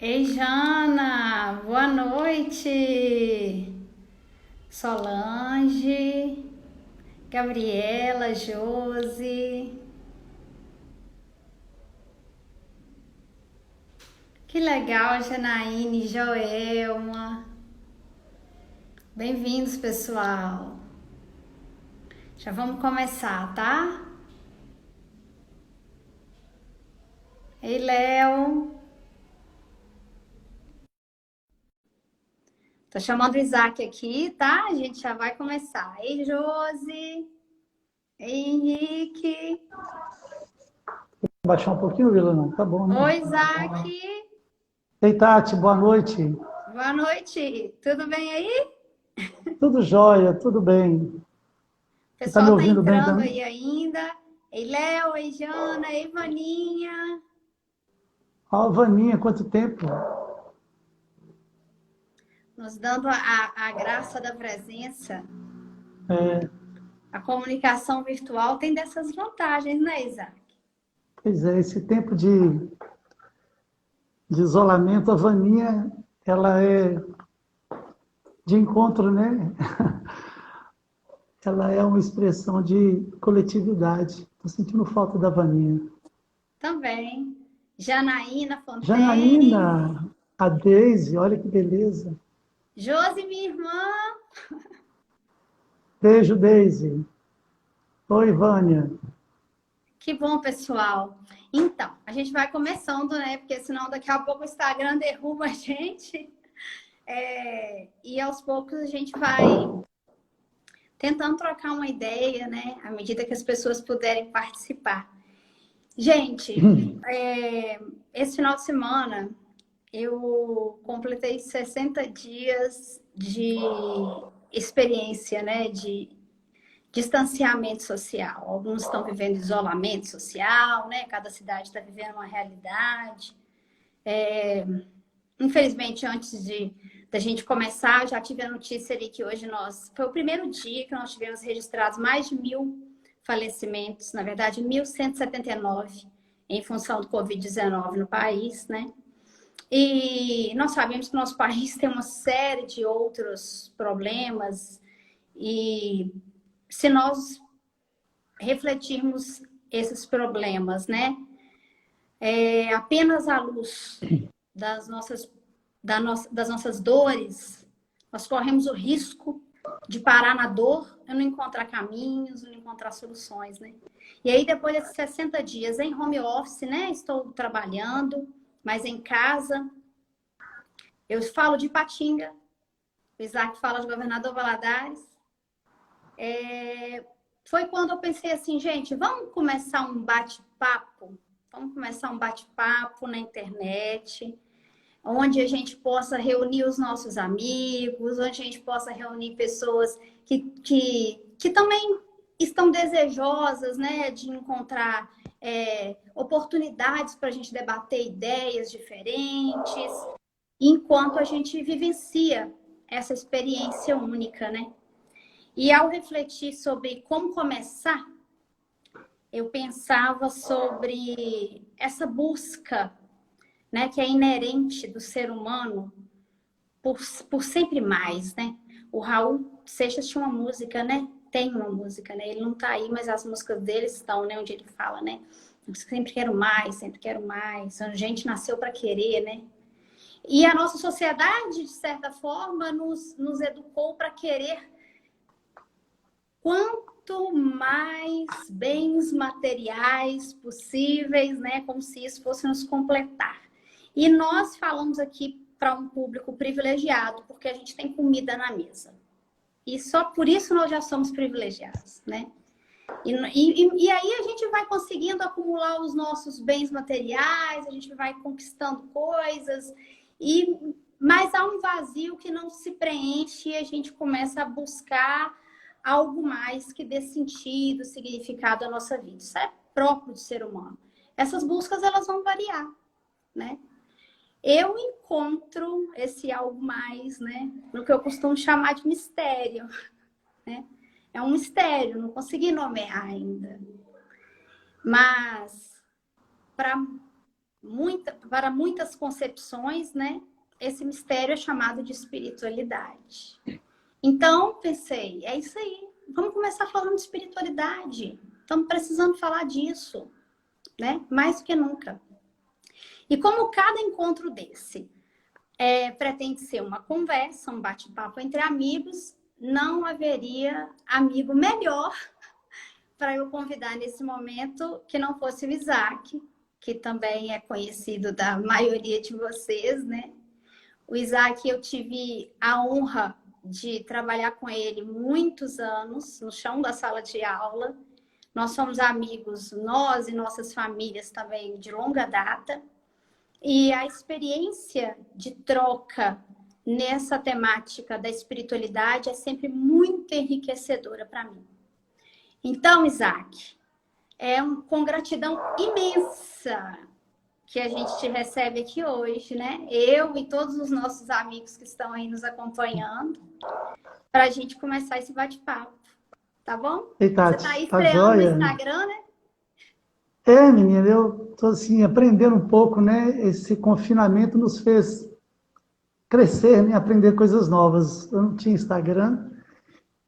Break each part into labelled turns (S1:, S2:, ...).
S1: Ei, Jana, boa noite. Solange, Gabriela, Josi. Que legal, Janaíne, Joelma. Bem-vindos, pessoal. Já vamos começar, tá? Ei, Léo. Tô chamando o Isaac aqui, tá? A gente já vai começar. Ei, Josi. Ei, Henrique.
S2: Baixar um pouquinho, Vila, não? Tá bom, né?
S1: Oi, Isaac.
S2: Ei, Tati, boa noite.
S1: Boa noite. Tudo bem aí?
S2: Tudo jóia, tudo bem.
S1: O
S2: Você tá me
S1: pessoal tá
S2: ouvindo bem
S1: entrando
S2: também?
S1: aí ainda. Ei, Léo, ei, Jana, ei, Vaninha.
S2: Ó, Vaninha, quanto tempo?
S1: Nos dando a graça da presença.
S2: É,
S1: A comunicação virtual tem dessas vantagens, né, Isaac?
S2: pois é, esse tempo de isolamento, a Vaninha, ela é de encontro, né? Ela é uma expressão de coletividade. Estou sentindo falta da Vaninha.
S1: Também. Janaína
S2: Janaína,
S1: Fontaine.
S2: a Deise, olha que beleza.
S1: Josi, minha irmã.
S2: Beijo, Deise. Oi, Vânia.
S1: Que bom, pessoal. Então, a gente vai começando, né? Porque senão daqui a pouco o Instagram derruba a gente. E aos poucos a gente vai tentando trocar uma ideia, né? À medida que as pessoas puderem participar. Gente, esse final de semana eu completei 60 dias de experiência, né? De distanciamento social. Alguns estão vivendo isolamento social, né? Cada cidade está vivendo uma realidade. Infelizmente, antes da gente começar, já tive a notícia ali que hoje foi o primeiro dia que nós tivemos registrados mais de 1.000 falecimentos, na verdade, 1.179, em função do Covid-19 no país, né? E nós sabemos que o nosso país tem uma série de outros problemas, e se nós refletirmos esses problemas, né? Apenas à luz das nossas, das nossas dores, nós corremos o risco de parar na dor e não encontrar caminhos, não encontrar soluções, né? E aí, depois desses 60 dias em home office, né? Estou trabalhando, mas em casa. Eu falo de Patinga, o Isaac fala de Governador Valadares. Foi quando eu pensei assim, gente, vamos começar um bate-papo? Vamos começar um bate-papo na internet, onde a gente possa reunir os nossos amigos, onde a gente possa reunir pessoas que também estão desejosas, né, de encontrar oportunidades para a gente debater ideias diferentes, enquanto a gente vivencia essa experiência única, né? E ao refletir sobre como começar, eu pensava sobre essa busca, né, que é inerente do ser humano por sempre mais, né? O Raul Seixas tinha uma música, né? Tem uma música, né? Ele não tá aí, mas as músicas dele estão, né? Onde ele fala, né? Eu sempre quero mais, sempre quero mais. A gente nasceu para querer, né? E a nossa sociedade, de certa forma, nos educou para querer quanto mais bens materiais possíveis, né? Como se isso fosse nos completar. E nós falamos aqui para um público privilegiado, porque a gente tem comida na mesa. E só por isso nós já somos privilegiados, né? E aí a gente vai conseguindo acumular os nossos bens materiais, a gente vai conquistando coisas, mas há um vazio que não se preenche e a gente começa a buscar algo mais que dê sentido, significado à nossa vida. Isso é próprio do ser humano. Essas buscas, elas vão variar, né? Eu encontro esse algo mais, né, no que eu costumo chamar de mistério, né? É um mistério, não consegui nomear ainda. Mas, para para muitas concepções, né? Esse mistério é chamado de espiritualidade. Então, pensei, é isso aí. Vamos começar falando de espiritualidade. Estamos precisando falar disso, né? Mais do que nunca. E como cada encontro desse pretende ser uma conversa, um bate-papo entre amigos, não haveria amigo melhor para eu convidar nesse momento que não fosse o Isaac, que também é conhecido da maioria de vocês, né? O Isaac, eu tive a honra de trabalhar com ele muitos anos no chão da sala de aula. Nós somos amigos, nós e nossas famílias também, de longa data. E a experiência de troca nessa temática da espiritualidade é sempre muito enriquecedora para mim. Então, Isaac, com gratidão imensa que a gente te recebe aqui hoje, né? Eu e todos os nossos amigos que estão aí nos acompanhando, para a gente começar esse bate-papo, tá bom?
S2: Ei, Tati,
S1: você tá aí
S2: tá
S1: estreando
S2: joia?
S1: no Instagram, né?
S2: Menina, eu tô assim, aprendendo um pouco, né? Esse confinamento nos fez crescer, né? Aprender coisas novas. Eu não tinha Instagram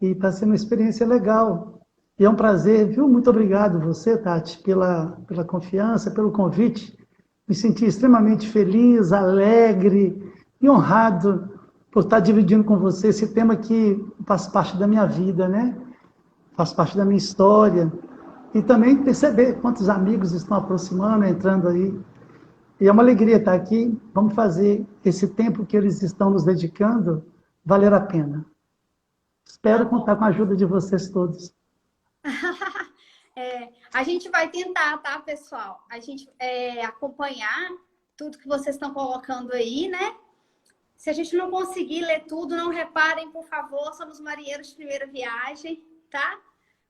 S2: e está sendo uma experiência legal. E é um prazer, viu? Muito obrigado você, Tati, pela confiança, pelo convite. Me senti extremamente feliz, alegre e honrado por estar dividindo com você esse tema que faz parte da minha vida, né? Faz parte da minha história. E também perceber quantos amigos estão aproximando, entrando aí. E é uma alegria estar aqui. Vamos fazer esse tempo que eles estão nos dedicando valer a pena. Espero contar com a ajuda de vocês todos.
S1: A gente vai tentar, tá, pessoal? A gente acompanhar tudo que vocês estão colocando aí, né? Se a gente não conseguir ler tudo, não reparem, por favor, somos marinheiros de primeira viagem, tá?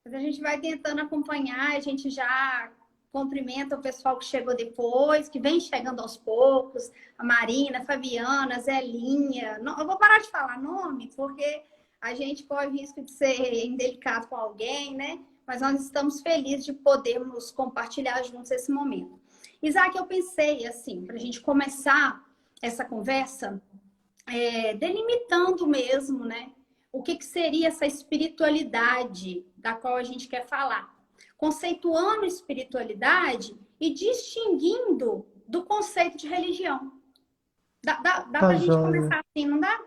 S1: Mas a gente vai tentando acompanhar, a gente já cumprimenta o pessoal que chegou depois, que vem chegando aos poucos, a Marina, a Fabiana, a Zelinha. Eu vou parar de falar nome, porque a gente corre o risco de ser indelicado com alguém, né? Mas nós estamos felizes de podermos compartilhar juntos esse momento. Isaac, eu pensei, assim, para a gente começar essa conversa, delimitando mesmo, né? O que seria essa espiritualidade da qual a gente quer falar. Conceituando espiritualidade e distinguindo do conceito de religião. Dá para a gente começar assim, não dá?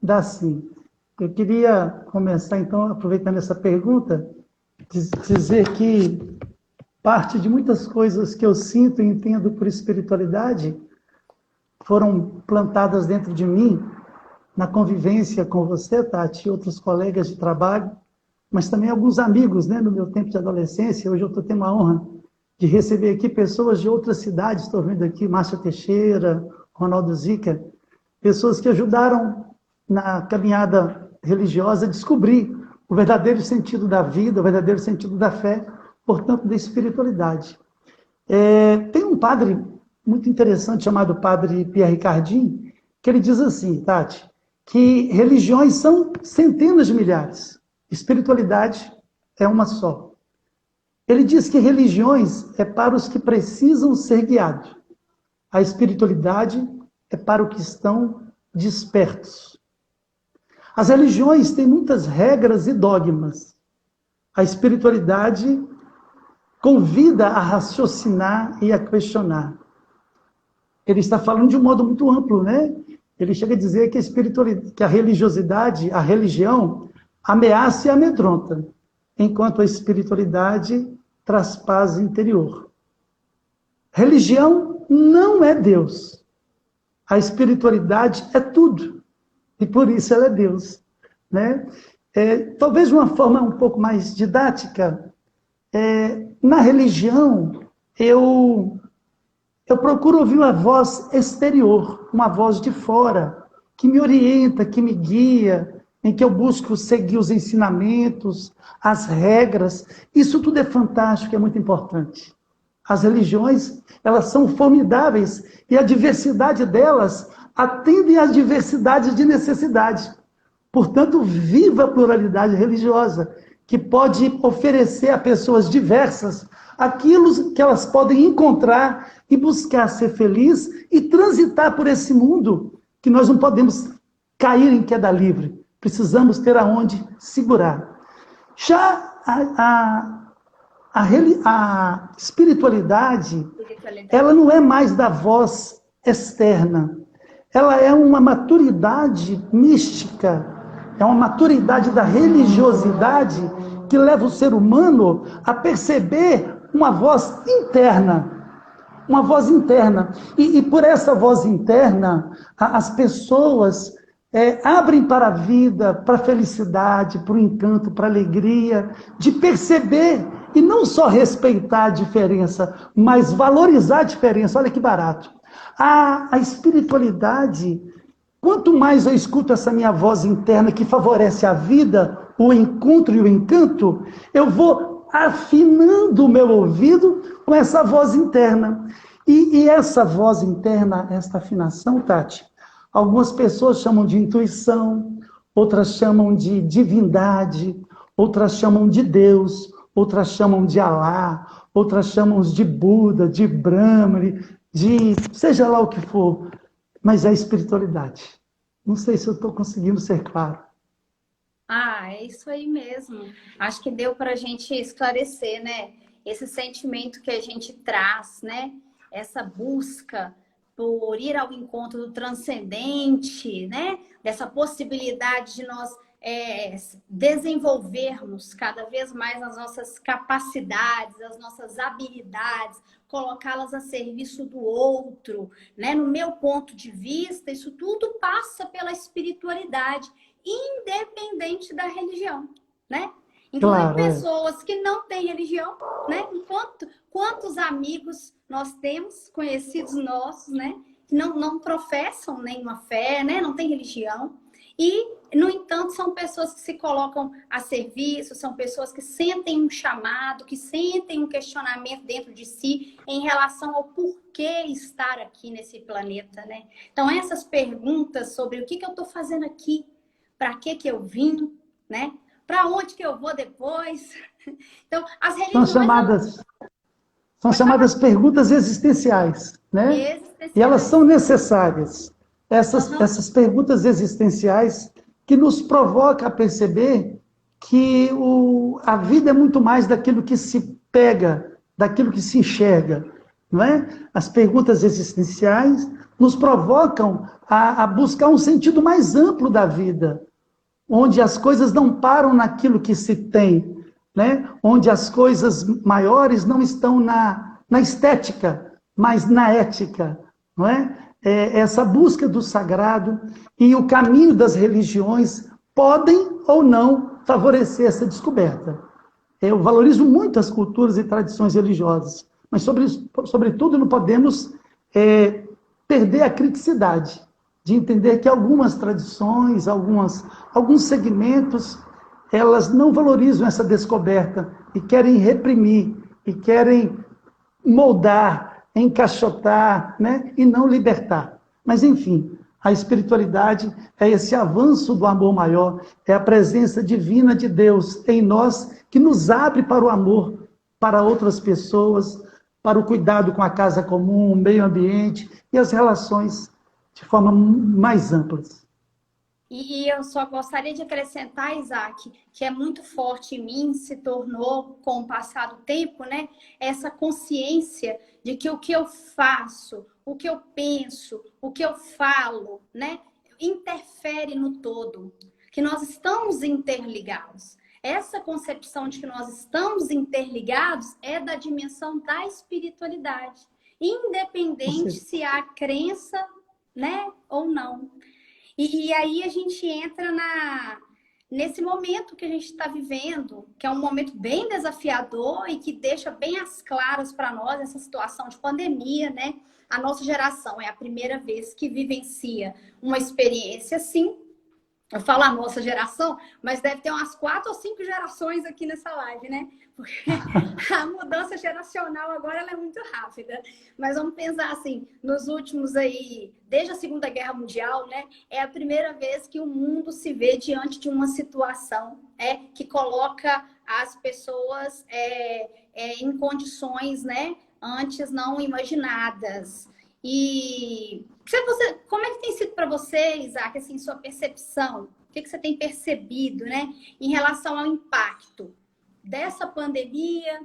S2: Dá sim. Eu queria começar, então, aproveitando essa pergunta, dizer que parte de muitas coisas que eu sinto e entendo por espiritualidade foram plantadas dentro de mim na convivência com você, Tati, e outros colegas de trabalho, mas também alguns amigos, né, no meu tempo de adolescência. Hoje eu estou tendo a honra de receber aqui pessoas de outras cidades. Estou vendo aqui Márcia Teixeira, Ronaldo Zica, pessoas que ajudaram na caminhada religiosa a descobrir o verdadeiro sentido da vida, o verdadeiro sentido da fé, portanto, da espiritualidade. Tem um padre muito interessante chamado Padre Pierre Ricardin, que ele diz assim, Tati, que religiões são centenas de milhares, espiritualidade é uma só. Ele diz que religiões é para os que precisam ser guiados, a espiritualidade é para os que estão despertos. As religiões têm muitas regras e dogmas. A espiritualidade convida a raciocinar e a questionar. Ele está falando de um modo muito amplo, né? Ele chega a dizer que a religiosidade, a religião, ameaça e amedronta, enquanto a espiritualidade traz paz interior. Religião não é Deus. A espiritualidade é tudo. E por isso ela é Deus, né? Talvez de uma forma um pouco mais didática, na religião, eu procuro ouvir uma voz exterior, uma voz de fora, que me orienta, que me guia, em que eu busco seguir os ensinamentos, as regras. Isso tudo é fantástico, é muito importante. As religiões, elas são formidáveis e a diversidade delas atendem às diversidades de necessidade. Portanto, viva a pluralidade religiosa. que pode oferecer a pessoas diversas aquilo que elas podem encontrar e buscar ser feliz e transitar por esse mundo, que nós não podemos cair em queda livre. Precisamos ter aonde segurar. Já a espiritualidade, ela não é mais da voz externa. Ela é uma maturidade mística, é uma maturidade da religiosidade que leva o ser humano a perceber uma voz interna. Uma voz interna. E por essa voz interna, as pessoas abrem para a vida, para a felicidade, para o encanto, para a alegria, de perceber e não só respeitar a diferença, mas valorizar a diferença. Olha que barato. A espiritualidade, quanto mais eu escuto essa minha voz interna que favorece a vida, o encontro e o encanto, eu vou afinando o meu ouvido com essa voz interna. E essa voz interna, esta afinação, Tati, algumas pessoas chamam de intuição, outras chamam de divindade, outras chamam de Deus, outras chamam de Alá, outras chamam de Buda, de Brahma, de seja lá o que for, mas é a espiritualidade. Não sei se eu estou conseguindo ser claro.
S1: Ah, é isso aí mesmo. Acho que deu para a gente esclarecer, né? Esse sentimento que a gente traz, né? Essa busca por ir ao encontro do transcendente, né? Dessa possibilidade de nós desenvolvermos cada vez mais as nossas capacidades, as nossas habilidades, colocá-las a serviço do outro, né? No meu ponto de vista, isso tudo passa pela espiritualidade, independente da religião, né? Inclusive
S2: Claro,
S1: pessoas que não têm religião, né? Quantos amigos nós temos, conhecidos nossos, né? Que não professam nenhuma fé, né? Não tem religião. E, no entanto, são pessoas que se colocam a serviço, são pessoas que sentem um chamado, que sentem um questionamento dentro de si em relação ao porquê estar aqui nesse planeta, né? Então, essas perguntas sobre o que eu estou fazendo aqui, para que eu vim, né? Para onde que eu vou depois? Então, as religiões...
S2: São chamadas perguntas existenciais, né? E elas são necessárias. Essas perguntas existenciais que nos provocam a perceber que a vida é muito mais daquilo que se pega, daquilo que se enxerga, não é? As perguntas existenciais nos provocam a buscar um sentido mais amplo da vida, onde as coisas não param naquilo que se tem, né? Onde as coisas maiores não estão na estética, mas na ética, não é? Essa busca do sagrado e o caminho das religiões podem ou não favorecer essa descoberta. Eu valorizo muito as culturas e tradições religiosas, mas sobretudo não podemos perder a criticidade de entender que algumas tradições, alguns segmentos, elas não valorizam essa descoberta e querem reprimir, e querem moldar, encaixotar, né? E não libertar. Mas, enfim, a espiritualidade é esse avanço do amor maior, é a presença divina de Deus em nós que nos abre para o amor, para outras pessoas, para o cuidado com a casa comum, o meio ambiente e as relações de forma mais amplas.
S1: E eu só gostaria de acrescentar, Isaac, que é muito forte em mim, se tornou, com o passar do tempo, né, essa consciência de que o que eu faço, o que eu penso, o que eu falo, né, interfere no todo, que nós estamos interligados. Essa concepção de que nós estamos interligados é da dimensão da espiritualidade, independente se há crença, né, ou não. E aí a gente entra nesse momento que a gente está vivendo, que é um momento bem desafiador e que deixa bem às claras para nós essa situação de pandemia, né? A nossa geração é a primeira vez que vivencia uma experiência assim. Eu falo a nossa geração, mas deve ter umas 4 ou 5 gerações aqui nessa live, né? Porque a mudança geracional agora ela é muito rápida. Mas vamos pensar assim, nos últimos aí, desde a Segunda Guerra Mundial, né? É a primeira vez que o mundo se vê diante de uma situação que coloca as pessoas em condições, né, antes não imaginadas. E como é que tem sido para você, Isaac, assim, sua percepção? O que você tem percebido, né, em relação ao impacto dessa pandemia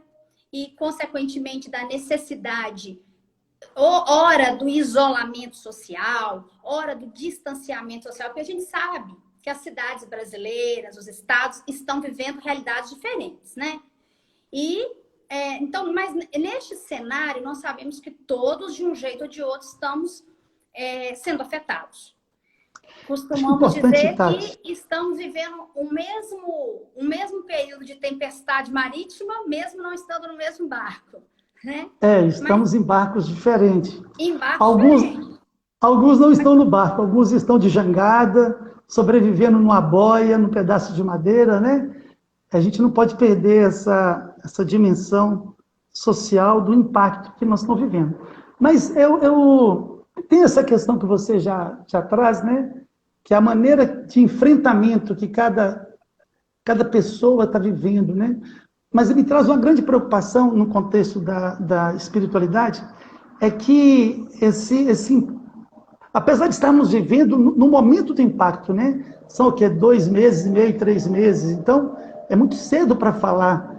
S1: e, consequentemente, da necessidade, hora do isolamento social, hora do distanciamento social, porque a gente sabe que as cidades brasileiras, os estados, estão vivendo realidades diferentes, né? Então, mas neste cenário, nós sabemos que todos, de um jeito ou de outro, estamos sendo afetados. Costumamos dizer que estamos vivendo o mesmo período de tempestade marítima, mesmo não estando no mesmo barco, né?
S2: Estamos em barcos diferentes.
S1: Em barcos diferentes.
S2: Alguns não estão no barco, alguns estão de jangada, sobrevivendo numa boia, num pedaço de madeira, né? A gente não pode perder essa dimensão social do impacto que nós estamos vivendo. Mas eu tenho essa questão que você já traz, né? Que é a maneira de enfrentamento que cada pessoa está vivendo, né? Mas me traz uma grande preocupação no contexto da espiritualidade, é que apesar de estarmos vivendo no momento do impacto, né? São o quê? 2 meses e meio, 3 meses. Então, é muito cedo para falar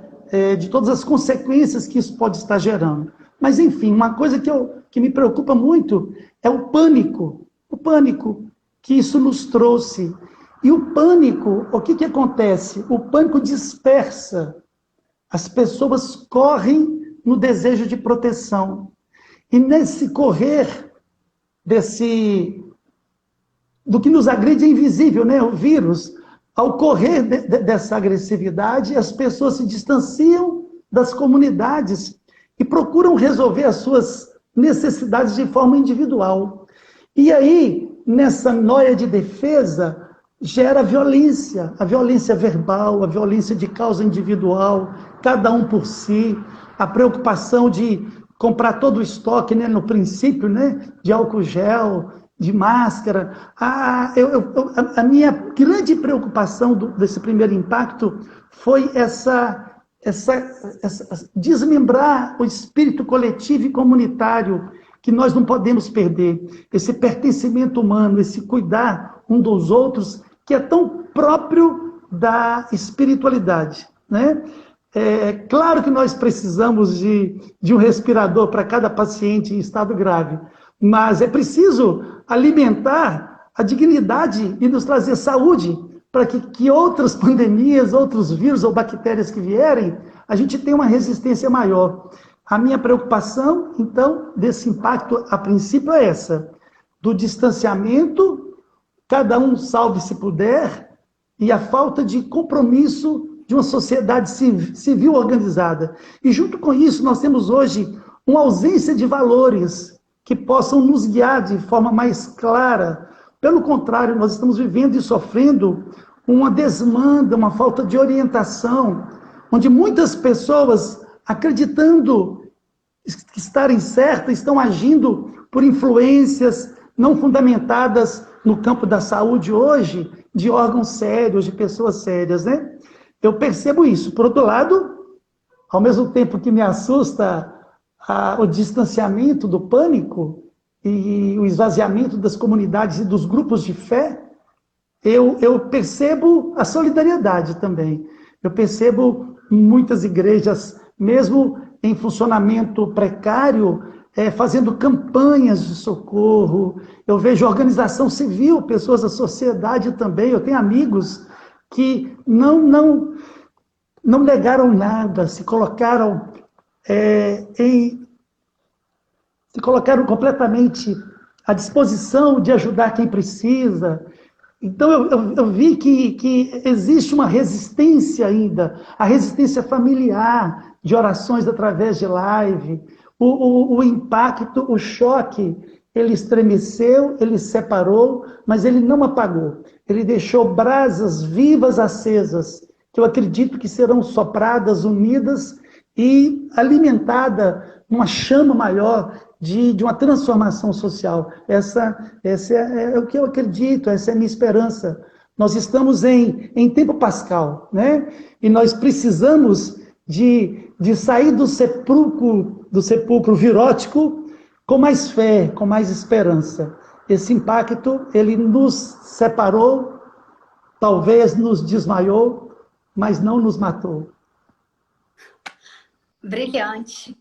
S2: de todas as consequências que isso pode estar gerando. Mas, enfim, uma coisa que me preocupa muito é o pânico. O pânico que isso nos trouxe. E o pânico, o que acontece? O pânico dispersa. As pessoas correm no desejo de proteção. E nesse correr do que nos agride é invisível, né? O vírus, ao correr dessa agressividade, as pessoas se distanciam das comunidades e procuram resolver as suas necessidades de forma individual. E aí, nessa noia de defesa, gera violência, a violência verbal, a violência de causa individual, cada um por si, a preocupação de comprar todo o estoque, né, no princípio, né, de álcool gel, de máscara. A minha grande preocupação desse primeiro impacto foi desmembrar o espírito coletivo e comunitário que nós não podemos perder. Esse pertencimento humano, esse cuidar um dos outros, que é tão próprio da espiritualidade, né? Claro que nós precisamos de um respirador para cada paciente em estado grave, mas é preciso alimentar a dignidade e nos trazer saúde para que outras pandemias, outros vírus ou bactérias que vierem, a gente tenha uma resistência maior. A minha preocupação, então, desse impacto, a princípio, é essa, do distanciamento, cada um salve se puder, e a falta de compromisso de uma sociedade civil organizada. E junto com isso, nós temos hoje uma ausência de valores que possam nos guiar de forma mais clara. Pelo contrário, nós estamos vivendo e sofrendo uma desmanda, uma falta de orientação, onde muitas pessoas, acreditando estarem certas, estão agindo por influências não fundamentadas no campo da saúde hoje, de órgãos sérios, de pessoas sérias, né? Eu percebo isso. Por outro lado, ao mesmo tempo que me assusta o distanciamento do pânico e o esvaziamento das comunidades e dos grupos de fé, eu percebo a solidariedade também. Eu percebo muitas igrejas, mesmo em funcionamento precário, fazendo campanhas de socorro. Eu vejo organização civil, pessoas da sociedade também. Eu tenho amigos que não negaram nada, se colocaram completamente à disposição de ajudar quem precisa. Então eu vi que existe uma resistência ainda, a resistência familiar, de orações através de live, o impacto, o choque, ele estremeceu, ele separou, mas ele não apagou. Ele deixou brasas vivas acesas, que eu acredito que serão sopradas, unidas e alimentada uma chama maior de uma transformação social. Essa é o que eu acredito, essa é a minha esperança Nós estamos em tempo pascal, né? E nós precisamos de sair do sepulcro virótico com mais fé, com mais esperança. Esse impacto, ele nos separou, talvez nos desmaiou, mas não nos matou.
S1: Brilhante.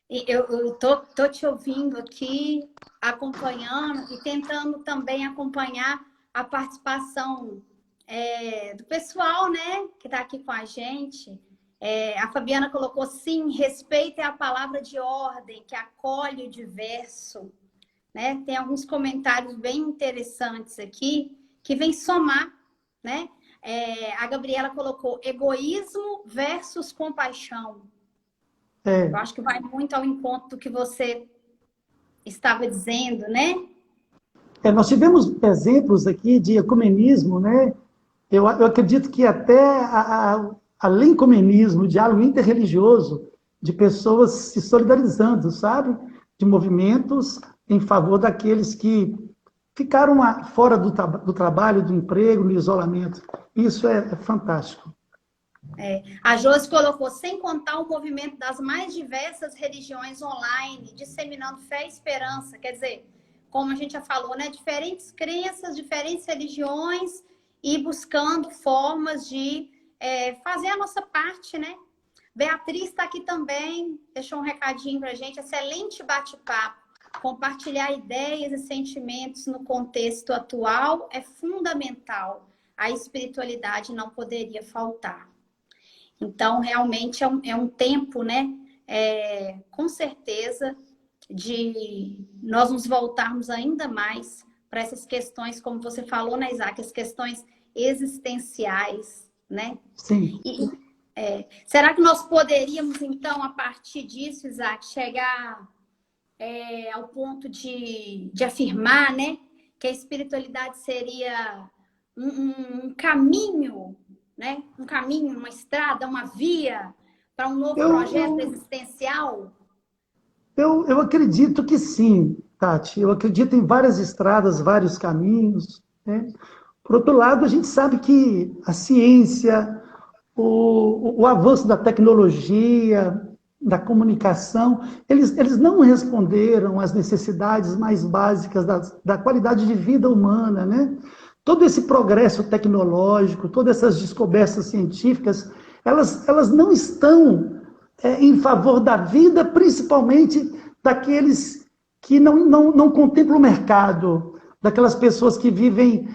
S1: E eu tô te ouvindo aqui, acompanhando e tentando também acompanhar a participação do pessoal, né, que está aqui com a gente. A Fabiana colocou, sim, respeito é a palavra de ordem, que acolhe o diverso. Né? Tem alguns comentários bem interessantes aqui, que vem somar, né? A Gabriela colocou, egoísmo versus compaixão. Eu acho que vai muito ao encontro do que você estava dizendo, né?
S2: Nós tivemos exemplos aqui de ecumenismo, né? Eu acredito que até além do ecumenismo, diálogo interreligioso, de pessoas se solidarizando, sabe? De movimentos em favor daqueles que ficaram fora do trabalho, do emprego, do isolamento. Isso é fantástico.
S1: A Josi colocou, sem contar o movimento das mais diversas religiões online, disseminando fé e esperança. Quer dizer, como a gente já falou, né? Diferentes crenças, diferentes religiões e buscando formas de fazer a nossa parte, né? Beatriz está aqui também, deixou um recadinho para a gente. Excelente bate-papo. Compartilhar ideias e sentimentos no contexto atual é fundamental. A espiritualidade não poderia faltar. Então, realmente é um tempo, né? Com certeza, de nós nos voltarmos ainda mais para essas questões, como você falou, né, Isaac? As questões existenciais, né?
S2: Sim.
S1: Será que nós poderíamos, então, a partir disso, Isaac, chegar ao ponto de afirmar, né, que a espiritualidade seria um caminho, né? Um caminho, uma estrada, uma via para um novo projeto existencial?
S2: Eu acredito que sim, Tati. Eu acredito em várias estradas, vários caminhos, né? Por outro lado, a gente sabe que a ciência, o avanço da tecnologia, da comunicação, eles não responderam às necessidades mais básicas da qualidade de vida humana, né? Todo esse progresso tecnológico, todas essas descobertas científicas, elas não estão em favor da vida, principalmente daqueles que não contemplam o mercado, daquelas pessoas que vivem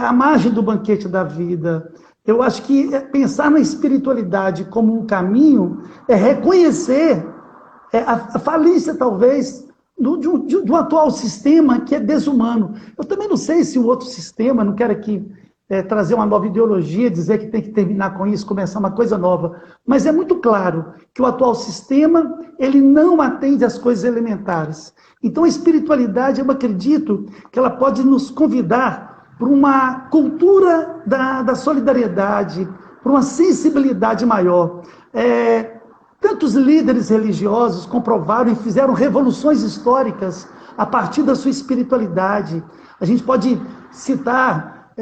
S2: à margem do banquete da vida. Eu acho que pensar na espiritualidade como um caminho é reconhecer a falência, talvez, do atual sistema que é desumano. Eu também não sei se o outro sistema, não quero aqui trazer uma nova ideologia, dizer que tem que terminar com isso, começar uma coisa nova, mas é muito claro que o atual sistema, ele não atende às coisas elementares. Então a espiritualidade, eu acredito que ela pode nos convidar para uma cultura da solidariedade, para uma sensibilidade maior. Tantos líderes religiosos comprovaram e fizeram revoluções históricas a partir da sua espiritualidade. A gente pode citar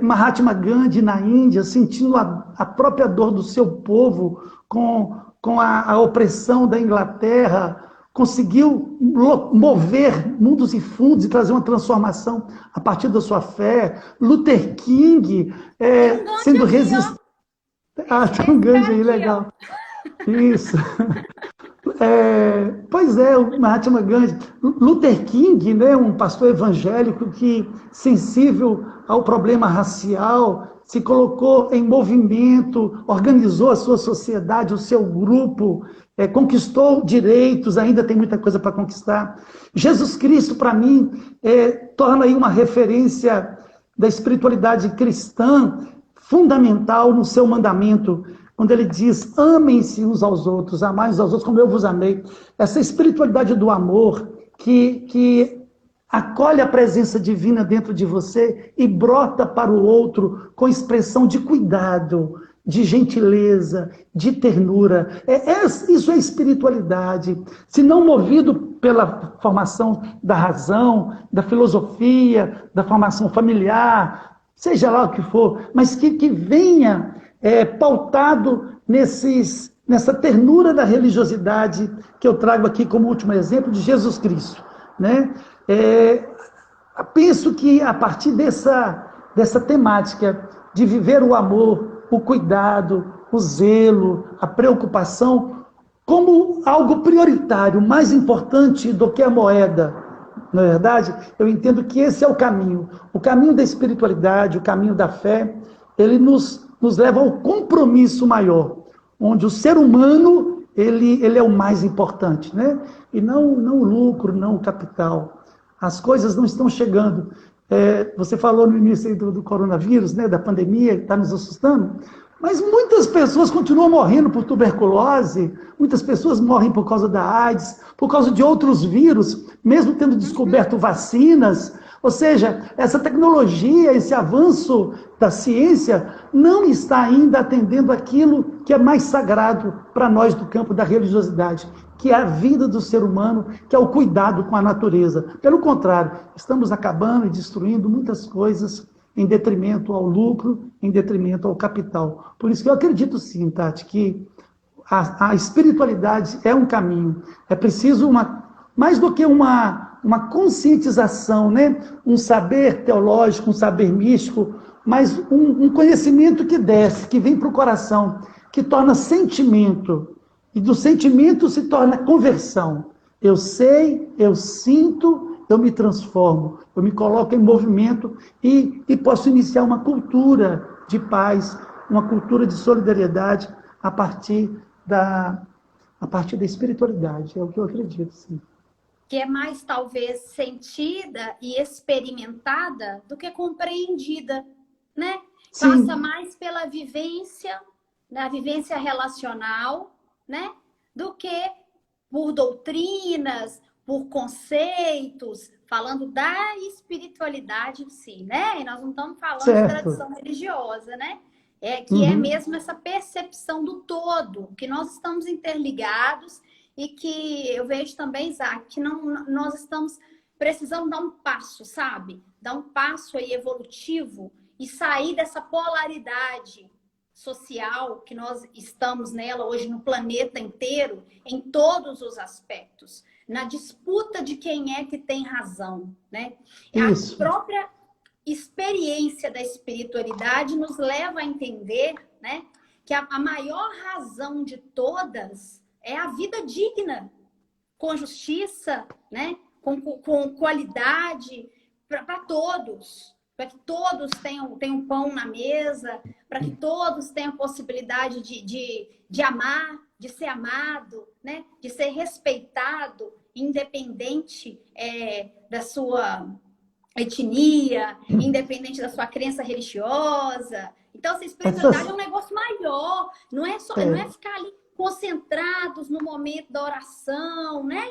S2: Mahatma Gandhi na Índia, sentindo a própria dor do seu povo com a opressão da Inglaterra, conseguiu mover mundos e fundos e trazer uma transformação a partir da sua fé. Luther King sendo resistente. Tem um Gandhi aí, legal. Isso. Pois é, o Mahatma Gandhi. Luther King, né, um pastor evangélico que, sensível ao problema racial, se colocou em movimento, organizou a sua sociedade, o seu grupo, conquistou direitos, ainda tem muita coisa para conquistar. Jesus Cristo, para mim, torna aí uma referência da espiritualidade cristã fundamental no seu mandamento, quando ele diz, amem-se uns aos outros, amai uns aos outros como eu vos amei. Essa espiritualidade do amor que acolhe a presença divina dentro de você e brota para o outro com expressão de cuidado, de gentileza, de ternura. Isso é espiritualidade. Se não movido pela formação da razão, da filosofia, da formação familiar, seja lá o que for, mas que venha pautado nessa ternura da religiosidade que eu trago aqui como último exemplo de Jesus Cristo, né? Penso que a partir dessa temática de viver o amor, o cuidado, o zelo, a preocupação como algo prioritário, mais importante do que a moeda, não é verdade? Eu entendo que esse é o caminho da espiritualidade, o caminho da fé, ele nos leva ao compromisso maior, onde o ser humano ele é o mais importante, né? E não o lucro, não o capital. As coisas não estão chegando. Você falou no início do coronavírus, né, da pandemia, que está nos assustando, mas muitas pessoas continuam morrendo por tuberculose, muitas pessoas morrem por causa da AIDS, por causa de outros vírus, mesmo tendo descoberto vacinas. Ou seja, essa tecnologia, esse avanço da ciência não está ainda atendendo aquilo que é mais sagrado para nós do campo da religiosidade, que é a vida do ser humano, que é o cuidado com a natureza. Pelo contrário, estamos acabando e destruindo muitas coisas em detrimento ao lucro, em detrimento ao capital. Por isso que eu acredito sim, Tati, que a espiritualidade é um caminho. É preciso mais do que uma conscientização, né? Um saber teológico, um saber místico, mas um conhecimento que desce, que vem para o coração, que torna sentimento. E do sentimento se torna conversão. Eu sei, eu sinto, eu me transformo, eu me coloco em movimento e posso iniciar uma cultura de paz, uma cultura de solidariedade a partir da espiritualidade. É o que eu acredito, sim.
S1: Que é mais, talvez, sentida e experimentada do que compreendida, né?
S2: Sim.
S1: Passa mais pela vivência, da vivência relacional, né? Do que por doutrinas, por conceitos, falando da espiritualidade em si, né? E nós não estamos falando de tradição religiosa, né? Que é mesmo essa percepção do todo, que nós estamos interligados e que eu vejo também, Isaac, que nós estamos precisando dar um passo, sabe? Dar um passo aí evolutivo e sair dessa polaridade social que nós estamos nela hoje no planeta inteiro, em todos os aspectos, na disputa de quem é que tem razão, né?
S2: Isso.
S1: A própria experiência da espiritualidade nos leva a entender, né, que a maior razão de todas é a vida digna, com justiça, né, com qualidade para todos. Para que todos tenham pão na mesa, para que todos tenham a possibilidade de amar, de ser amado, né? De ser respeitado, independente da sua etnia, independente da sua crença religiosa. Então, essa espiritualidade é um negócio maior, não é ficar ali concentrados no momento da oração, né?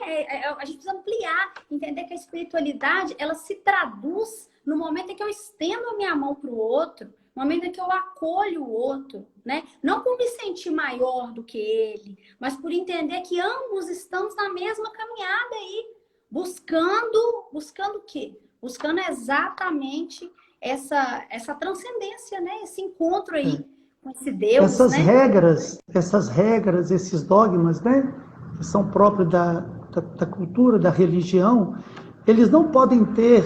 S1: A gente precisa ampliar, entender que a espiritualidade, ela se traduz no momento em que eu estendo a minha mão para o outro, no momento em que eu acolho o outro, né? Não por me sentir maior do que ele, mas por entender que ambos estamos na mesma caminhada aí, buscando o quê? Buscando exatamente essa transcendência, né? Esse encontro aí com esse Deus,
S2: essas regras, esses dogmas, né? Que são próprios da cultura, da religião, eles não podem ter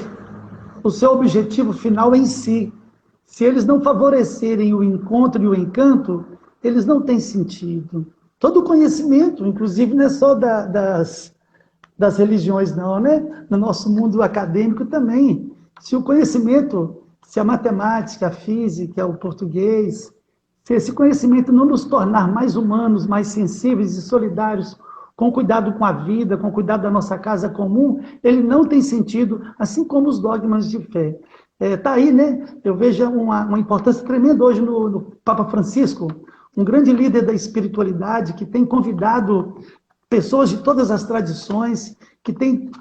S2: o seu objetivo final em si. Se eles não favorecerem o encontro e o encanto, eles não têm sentido. Todo conhecimento, inclusive não é só das religiões não, né? No nosso mundo acadêmico também. Se o conhecimento, se a matemática, a física, o português, se esse conhecimento não nos tornar mais humanos, mais sensíveis e solidários, com cuidado com a vida, com cuidado da nossa casa comum, ele não tem sentido, assim como os dogmas de fé. Tá aí, né? Eu vejo uma importância tremenda hoje no Papa Francisco, um grande líder da espiritualidade, que tem convidado pessoas de todas as tradições, que tem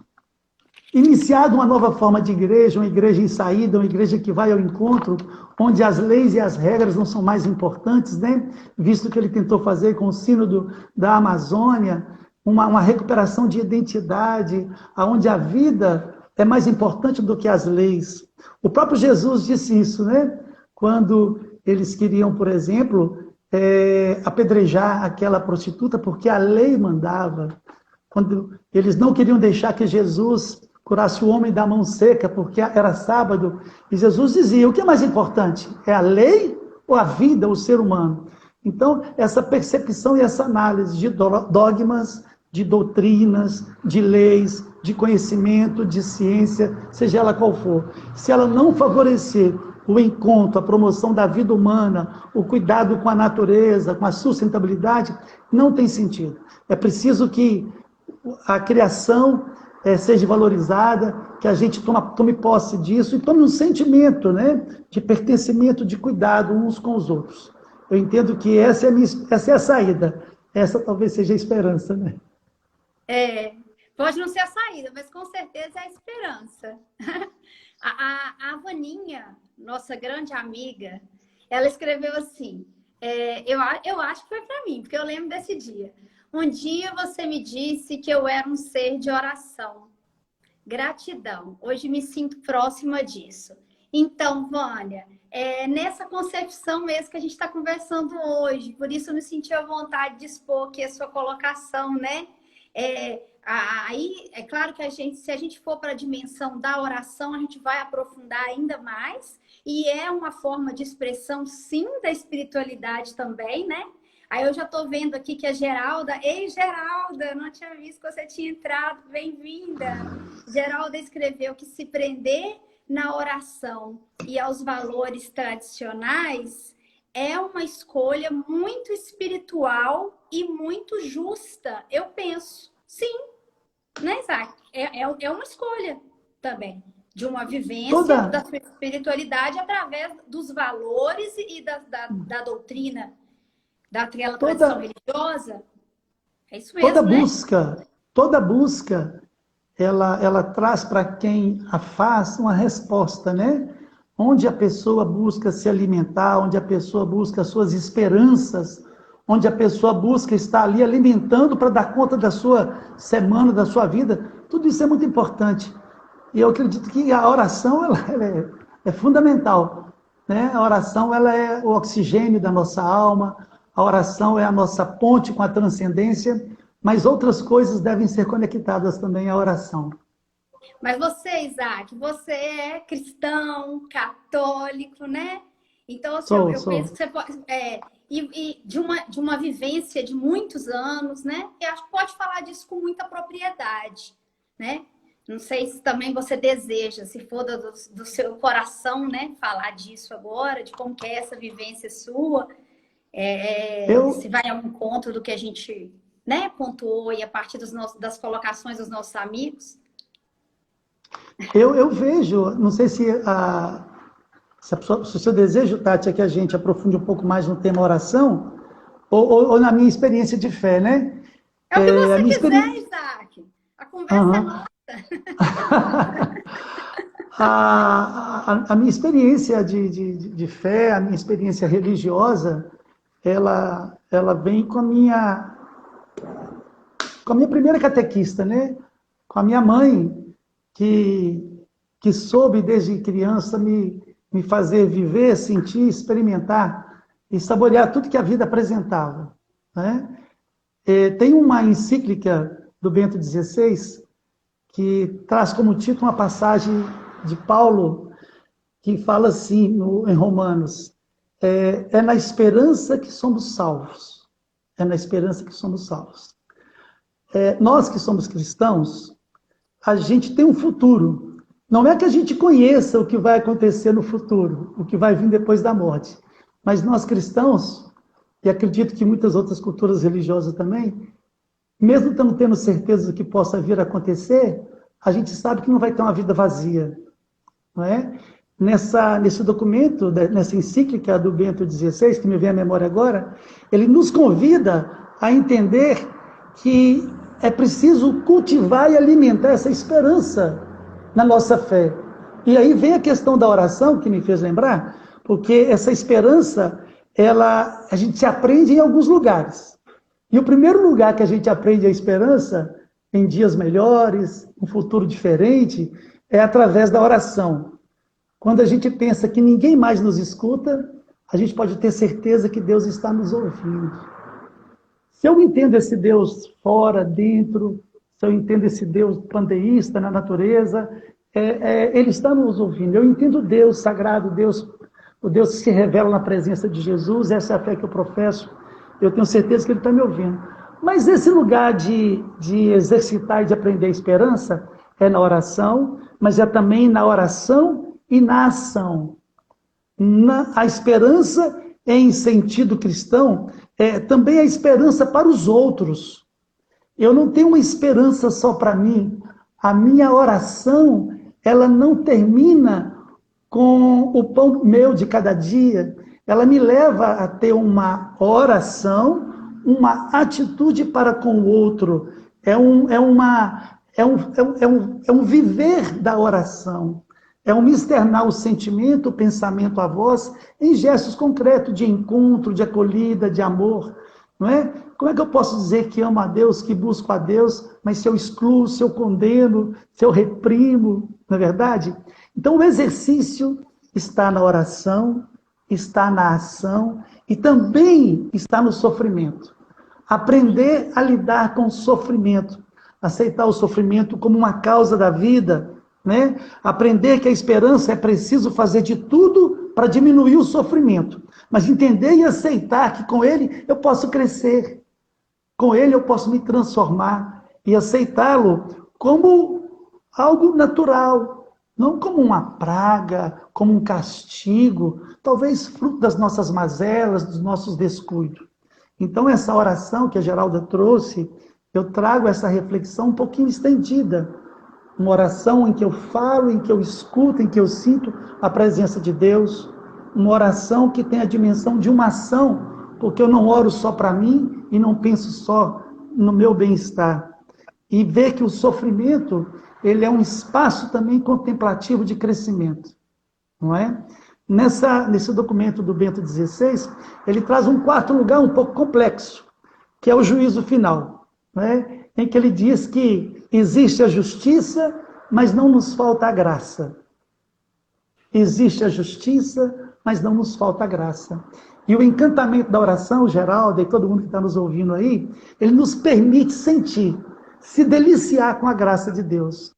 S2: iniciado uma nova forma de igreja, uma igreja em saída, uma igreja que vai ao encontro, onde as leis e as regras não são mais importantes, né? Visto que ele tentou fazer com o sínodo da Amazônia, uma recuperação de identidade, onde a vida é mais importante do que as leis. O próprio Jesus disse isso, né? Quando eles queriam, por exemplo, apedrejar aquela prostituta, porque a lei mandava. Quando eles não queriam deixar que Jesus curasse o homem da mão seca, porque era sábado, e Jesus dizia, o que é mais importante? É a lei ou a vida, o ser humano? Então, essa percepção e essa análise de dogmas, de doutrinas, de leis, de conhecimento, de ciência, seja ela qual for, se ela não favorecer o encontro, a promoção da vida humana, o cuidado com a natureza, com a sustentabilidade, não tem sentido. É preciso que a criação seja valorizada, que a gente tome posse disso e tome um sentimento, né, de pertencimento, de cuidado uns com os outros. Eu entendo que essa é a saída. Essa talvez seja a esperança, né?
S1: Pode não ser a saída, mas com certeza é a esperança. A Vaninha, nossa grande amiga, ela escreveu assim, eu acho que foi para mim, porque eu lembro desse dia. Um dia você me disse que eu era um ser de oração. Gratidão. Hoje me sinto próxima disso. Então, Vânia, nessa concepção mesmo que a gente está conversando hoje, por isso eu me senti à vontade de expor aqui a sua colocação, né? Aí, é claro que se a gente for para a dimensão da oração, a gente vai aprofundar ainda mais, e é uma forma de expressão, sim, da espiritualidade também, né? Aí eu já estou vendo aqui que a Geralda... Ei, Geralda, não tinha visto que você tinha entrado. Bem-vinda. Geralda escreveu que se prender na oração e aos valores tradicionais é uma escolha muito espiritual e muito justa. Eu penso, sim, né, Isaac? É uma escolha também de uma vivência da sua espiritualidade através dos valores e da doutrina, daquela tradição religiosa. É isso mesmo,
S2: toda busca, ela traz para quem a faz uma resposta, né? Onde a pessoa busca se alimentar, onde a pessoa busca suas esperanças, onde a pessoa busca estar ali alimentando para dar conta da sua semana, da sua vida, tudo isso é muito importante. E eu acredito que a oração ela é fundamental, né? A oração ela é o oxigênio da nossa alma, a oração é a nossa ponte com a transcendência, mas outras coisas devem ser conectadas também à oração.
S1: Mas você, Isaac, você é cristão, católico, né? Então, assim, eu penso que você pode... E de uma vivência de muitos anos, né? Eu acho que pode falar disso com muita propriedade, né? Não sei se também você deseja, se for do seu coração, né? Falar disso agora, de como que é essa vivência sua... se vai ao encontro do que a gente, né, pontuou e a partir das colocações dos nossos amigos?
S2: Eu vejo, não sei se o seu desejo, Tati, é que a gente aprofunde um pouco mais no tema oração, ou na minha experiência de fé, né?
S1: É o que você quiser, Isaac. A conversa é nossa.
S2: A minha experiência de fé, a minha experiência religiosa, ela vem com a minha primeira catequista, né? Com a minha mãe, que soube desde criança me fazer viver, sentir, experimentar e saborear tudo que a vida apresentava, né? Tem uma encíclica do Bento XVI que traz como título uma passagem de Paulo que fala assim em Romanos: é na esperança que somos salvos. É na esperança que somos salvos. Nós que somos cristãos, a gente tem um futuro. Não é que a gente conheça o que vai acontecer no futuro, o que vai vir depois da morte. Mas nós cristãos, e acredito que muitas outras culturas religiosas também, mesmo não tendo certeza do que possa vir a acontecer, a gente sabe que não vai ter uma vida vazia. Não é? Nesse documento, nessa encíclica do Bento XVI, que me vem à memória agora, ele nos convida a entender que é preciso cultivar e alimentar essa esperança na nossa fé. E aí vem a questão da oração, que me fez lembrar, porque essa esperança, a gente se aprende em alguns lugares. E o primeiro lugar que a gente aprende a esperança, em dias melhores, um futuro diferente, é através da oração. Quando a gente pensa que ninguém mais nos escuta, a gente pode ter certeza que Deus está nos ouvindo. Se eu entendo esse Deus fora, dentro, se eu entendo esse Deus panteísta na natureza, Ele está nos ouvindo. Eu entendo Deus sagrado, o Deus que se revela na presença de Jesus, essa é a fé que eu professo, eu tenho certeza que Ele está me ouvindo. Mas esse lugar de exercitar e de aprender a esperança é na oração, mas é também na oração e na ação. A esperança em sentido cristão é também a esperança para os outros. Eu não tenho uma esperança só para mim. A minha oração, ela não termina com o pão meu de cada dia. Ela me leva a ter uma oração, uma atitude para com o outro. É um viver da oração. É um externar o sentimento, o pensamento, a voz, em gestos concretos de encontro, de acolhida, de amor. Não é? Como é que eu posso dizer que amo a Deus, que busco a Deus, mas se eu excluo, se eu condeno, se eu reprimo, não é verdade? Então o exercício está na oração, está na ação e também está no sofrimento. Aprender a lidar com o sofrimento, aceitar o sofrimento como uma causa da vida, né? Aprender que a esperança é preciso fazer de tudo para diminuir o sofrimento, mas entender e aceitar que com ele eu posso crescer, com ele eu posso me transformar e aceitá-lo como algo natural, não como uma praga, como um castigo, talvez fruto das nossas mazelas, dos nossos descuidos. Então essa oração que a Geralda trouxe, eu trago essa reflexão um pouquinho estendida. Uma oração em que eu falo, em que eu escuto, em que eu sinto a presença de Deus. Uma oração que tem a dimensão de uma ação, porque eu não oro só para mim e não penso só no meu bem-estar. E ver que o sofrimento, ele é um espaço também contemplativo de crescimento. Não é? Nesse documento do Bento XVI, ele traz um quarto lugar um pouco complexo, que é o juízo final, não é? Em que ele diz que existe a justiça, mas não nos falta a graça. Existe a justiça, mas não nos falta a graça. E o encantamento da oração, Geraldo, e todo mundo que está nos ouvindo aí, ele nos permite sentir, se deliciar com a graça de Deus.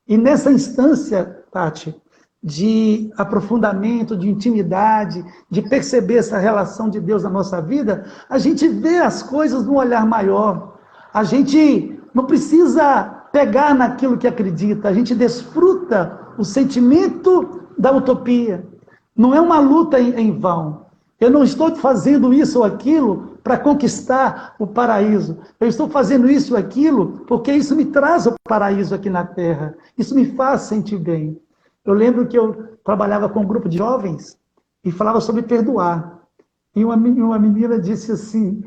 S2: E nessa instância, Tati, de aprofundamento, de intimidade, de perceber essa relação de Deus na nossa vida, a gente vê as coisas num olhar maior. A gente não precisa pegar naquilo que acredita, a gente desfruta o sentimento da utopia. Não é uma luta em vão. Eu não estou fazendo isso ou aquilo para conquistar o paraíso. Eu estou fazendo isso ou aquilo porque isso me traz o paraíso aqui na Terra. Isso me faz sentir bem. Eu lembro que eu trabalhava com um grupo de jovens e falava sobre perdoar. E uma menina disse assim: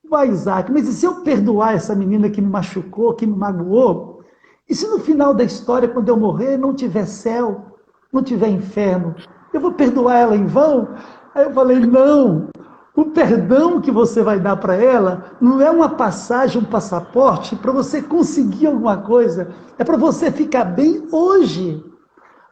S2: vai, Isaac, mas e se eu perdoar essa menina que me machucou, que me magoou? E se no final da história, quando eu morrer, não tiver céu, não tiver inferno, eu vou perdoar ela em vão? Aí eu falei: não, o perdão que você vai dar para ela não é uma passagem, um passaporte para você conseguir alguma coisa, é para você ficar bem hoje.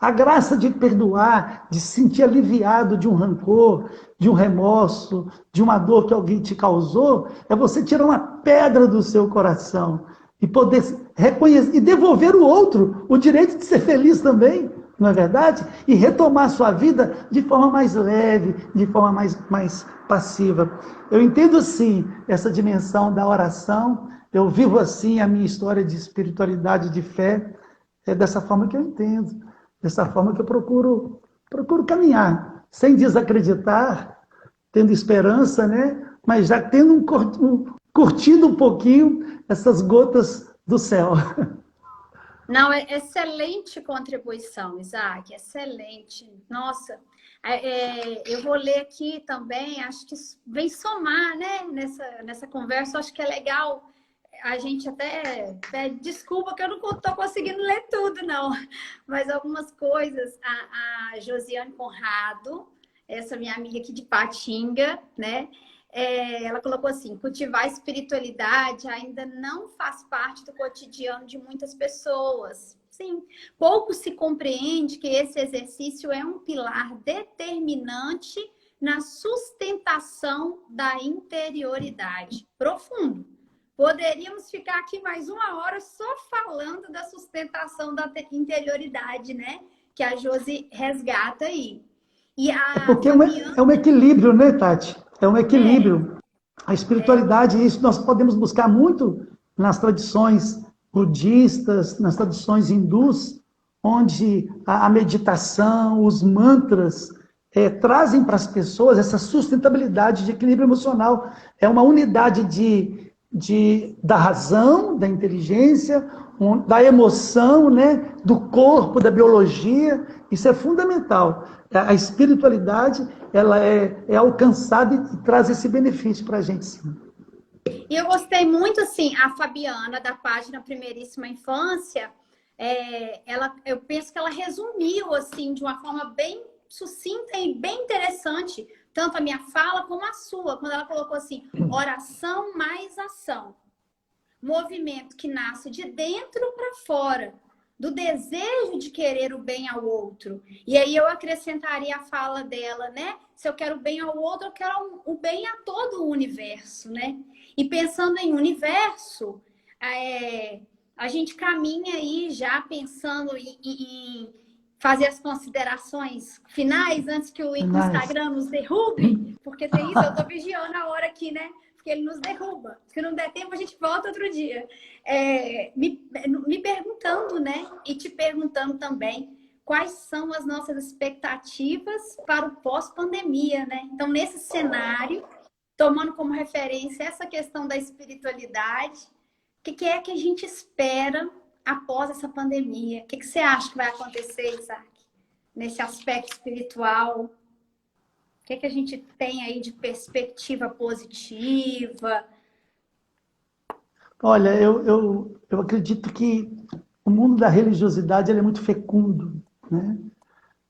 S2: A graça de perdoar, de se sentir aliviado de um rancor, de um remorso, de uma dor que alguém te causou, é você tirar uma pedra do seu coração e poder reconhecer e devolver ao outro o direito de ser feliz também, não é verdade? E retomar a sua vida de forma mais leve, de forma mais passiva. Eu entendo assim essa dimensão da oração, eu vivo assim a minha história de espiritualidade, de fé, é dessa forma que eu entendo. Dessa forma que eu procuro caminhar, sem desacreditar, tendo esperança, né? Mas já tendo curtido um pouquinho essas gotas do céu.
S1: Não, é excelente contribuição, Isaac, excelente. Nossa, eu vou ler aqui também, acho que vem somar, né? Nessa conversa, acho que é legal. A gente até pede desculpa que eu não estou conseguindo ler tudo, não. Mas algumas coisas, a Josiane Conrado, essa minha amiga aqui de Patinga, né? Ela colocou assim: cultivar a espiritualidade ainda não faz parte do cotidiano de muitas pessoas. Sim. Pouco se compreende que esse exercício é um pilar determinante na sustentação da interioridade. Profundo. Poderíamos ficar aqui mais uma hora só falando da sustentação da interioridade, né? Que a Josi resgata aí. E a
S2: Porque
S1: Fabiana...
S2: é um equilíbrio, né, Tati? É um equilíbrio. A espiritualidade, isso nós podemos buscar muito nas tradições budistas, nas tradições hindus, onde a meditação, os mantras, trazem para as pessoas essa sustentabilidade de equilíbrio emocional. É uma unidade da razão, da inteligência, da emoção, né, do corpo, da biologia. Isso é fundamental. A espiritualidade, ela é alcançada e traz esse benefício para a gente, sim.
S1: E eu gostei muito, assim, a Fabiana, da página Primeiríssima Infância, eu penso que ela resumiu, assim, de uma forma bem sucinta e bem interessante, tanto a minha fala como a sua, quando ela colocou assim, oração mais ação. Movimento que nasce de dentro para fora, do desejo de querer o bem ao outro. E aí eu acrescentaria a fala dela, né? Se eu quero o bem ao outro, eu quero o bem a todo o universo, né? E pensando em universo, a gente caminha aí já pensando em fazer as considerações finais antes que o Instagram nos derrube, porque tem isso, eu tô vigiando a hora aqui, né? Porque ele nos derruba. Se não der tempo, a gente volta outro dia. Me perguntando, né? E te perguntando também quais são as nossas expectativas para o pós-pandemia, né? Então, nesse cenário, tomando como referência essa questão da espiritualidade, o que é que a gente espera após essa pandemia? O que você acha que vai acontecer, Isaac? Nesse aspecto espiritual? O que a gente tem aí de perspectiva positiva?
S2: Olha, eu acredito que o mundo da religiosidade ele é muito fecundo, né?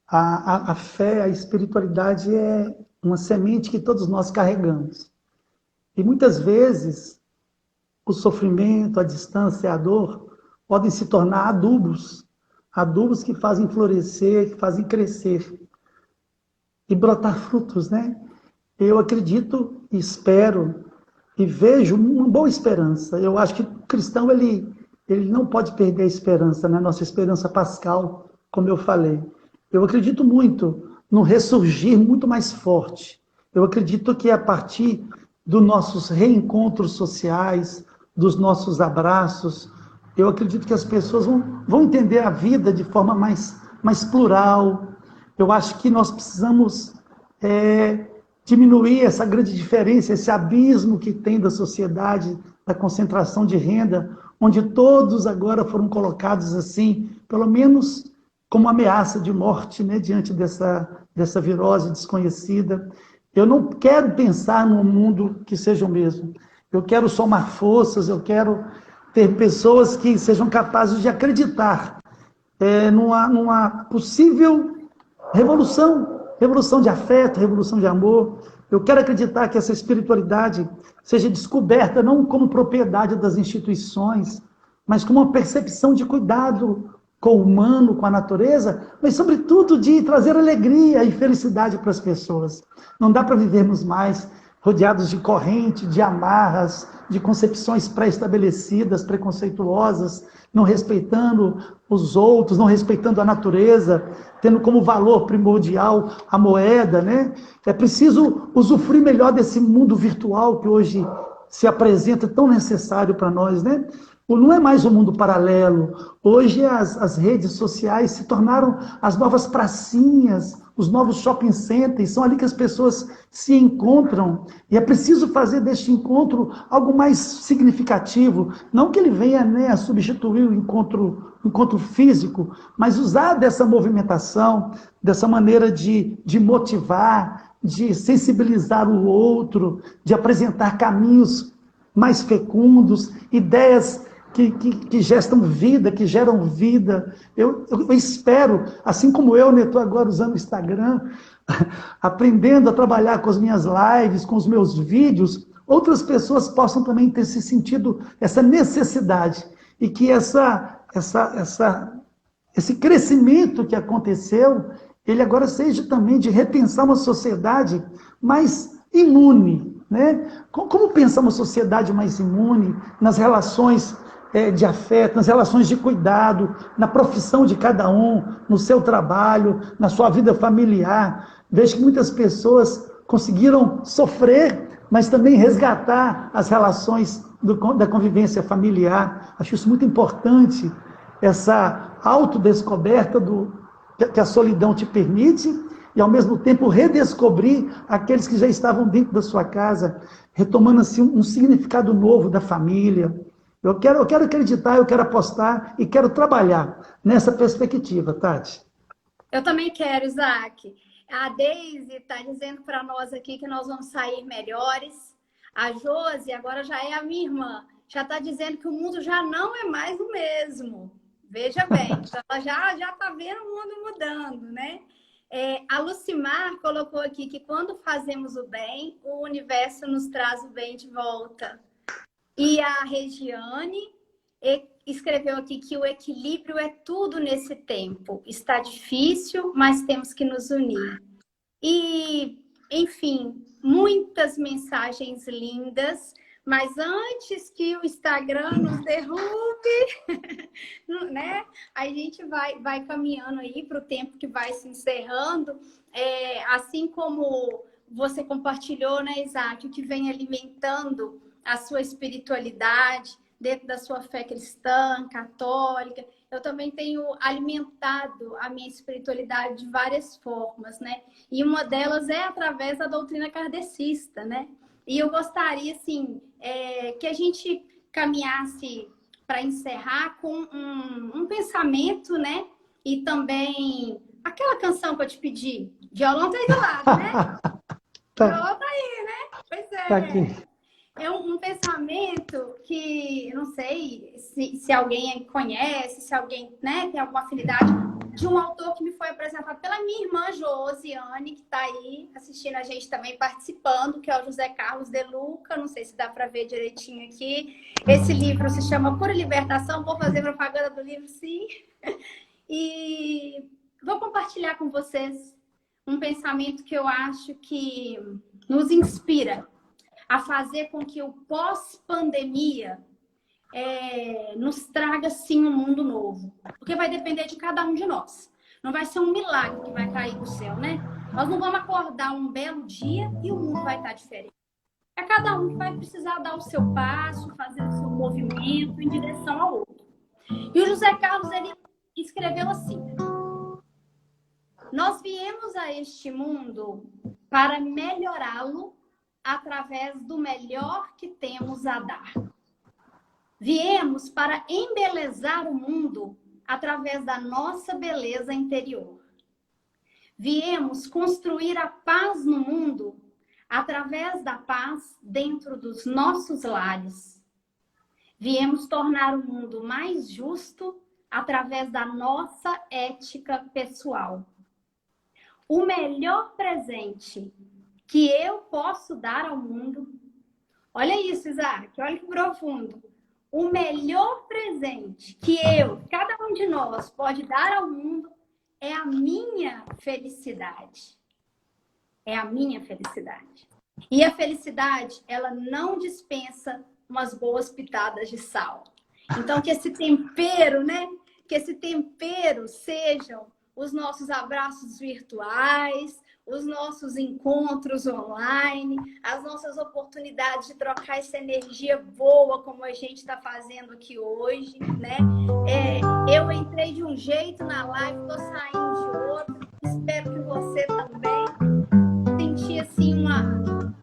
S2: A fé, a espiritualidade é uma semente que todos nós carregamos. E muitas vezes o sofrimento, a distância, a dor podem se tornar adubos que fazem florescer, que fazem crescer e brotar frutos, né? Eu acredito, espero e vejo uma boa esperança. Eu acho que o cristão, ele não pode perder a esperança, né? Nossa esperança pascal, como eu falei. Eu acredito muito no ressurgir muito mais forte. Eu acredito que a partir dos nossos reencontros sociais, dos nossos abraços, eu acredito que as pessoas vão entender a vida de forma mais plural. Eu acho que nós precisamos diminuir essa grande diferença, esse abismo que tem da sociedade, da concentração de renda, onde todos agora foram colocados assim, pelo menos como ameaça de morte, né, diante dessa virose desconhecida. Eu não quero pensar num mundo que seja o mesmo. Eu quero somar forças, eu quero ter pessoas que sejam capazes de acreditar numa possível revolução de afeto, revolução de amor. Eu quero acreditar que essa espiritualidade seja descoberta não como propriedade das instituições, mas como uma percepção de cuidado com o humano, com a natureza, mas sobretudo de trazer alegria e felicidade para as pessoas. Não dá para vivermos mais rodeados de corrente, de amarras, de concepções pré-estabelecidas, preconceituosas, não respeitando os outros, não respeitando a natureza, tendo como valor primordial a moeda, né? É preciso usufruir melhor desse mundo virtual que hoje se apresenta tão necessário para nós, né? Não é mais um mundo paralelo. Hoje as redes sociais se tornaram as novas pracinhas, os novos shopping centers, são ali que as pessoas se encontram. E é preciso fazer deste encontro algo mais significativo. Não que ele venha, né, a substituir o encontro físico, mas usar dessa movimentação, dessa maneira de motivar, de sensibilizar o outro, de apresentar caminhos mais fecundos, ideias que gestam vida, que geram vida. Eu espero, assim como eu, né, estou agora usando o Instagram, aprendendo a trabalhar com as minhas lives, com os meus vídeos, outras pessoas possam também ter esse sentido, essa necessidade, e que essa esse crescimento que aconteceu, ele agora seja também de repensar uma sociedade mais imune, né? Como pensar uma sociedade mais imune nas relações de afeto, nas relações de cuidado, na profissão de cada um, no seu trabalho, na sua vida familiar. Vejo que muitas pessoas conseguiram sofrer, mas também resgatar as relações da convivência familiar. Acho isso muito importante, essa autodescoberta que a solidão te permite, e ao mesmo tempo redescobrir aqueles que já estavam dentro da sua casa, retomando assim um significado novo da família. Eu quero acreditar, eu quero apostar e quero trabalhar nessa perspectiva, Tati.
S1: Eu também quero, Isaac. A Deise está dizendo para nós aqui que nós vamos sair melhores. A Josi, agora já é a minha irmã, já está dizendo que o mundo já não é mais o mesmo. Veja bem, ela já está vendo o mundo mudando, né? A Lucimar colocou aqui que quando fazemos o bem, o universo nos traz o bem de volta. E a Regiane escreveu aqui que o equilíbrio é tudo nesse tempo. Está difícil, mas temos que nos unir. E, enfim, muitas mensagens lindas. Mas antes que o Instagram nos derrube, né? A gente vai caminhando aí para o tempo que vai se encerrando. Assim como você compartilhou, né, Isaac, o que vem alimentando a sua espiritualidade dentro da sua fé cristã, católica. Eu também tenho alimentado a minha espiritualidade de várias formas, né? E uma delas é através da doutrina kardecista, né? E eu gostaria, assim, que a gente caminhasse para encerrar com um pensamento, né? E também aquela canção que eu te pedi. Violão tá aí do lado, né? Violão tá aí, né? Pois é.
S2: Tá aqui.
S1: É um pensamento que, eu não sei se alguém conhece, se alguém, né, tem alguma afinidade, de um autor que me foi apresentado pela minha irmã Josiane, que está aí assistindo a gente também, participando, que é o José Carlos de Luca. Não sei se dá para ver direitinho aqui. Esse livro se chama Pura Libertação. Vou fazer propaganda do livro, sim. E vou compartilhar com vocês um pensamento que eu acho que nos inspira a fazer com que o pós-pandemia nos traga, sim, um mundo novo. Porque vai depender de cada um de nós. Não vai ser um milagre que vai cair do céu, né? Nós não vamos acordar um belo dia e o mundo vai estar diferente. É cada um que vai precisar dar o seu passo, fazer o seu movimento em direção ao outro. E o José Carlos, ele escreveu assim: nós viemos a este mundo para melhorá-lo através do melhor que temos a dar. Viemos para embelezar o mundo através da nossa beleza interior. Viemos construir a paz no mundo através da paz dentro dos nossos lares. Viemos tornar o mundo mais justo através da nossa ética pessoal. O melhor presente que eu posso dar ao mundo. Olha isso, Isaac, olha que profundo. O melhor presente que cada um de nós pode dar ao mundo é a minha felicidade. É a minha felicidade. E a felicidade, ela não dispensa umas boas pitadas de sal. Então, que esse tempero, né? Que esse tempero sejam os nossos abraços virtuais, os nossos encontros online, as nossas oportunidades de trocar essa energia boa, como a gente está fazendo aqui hoje, né? Eu entrei de um jeito na live, estou saindo de outro. Espero que você também. Senti, assim,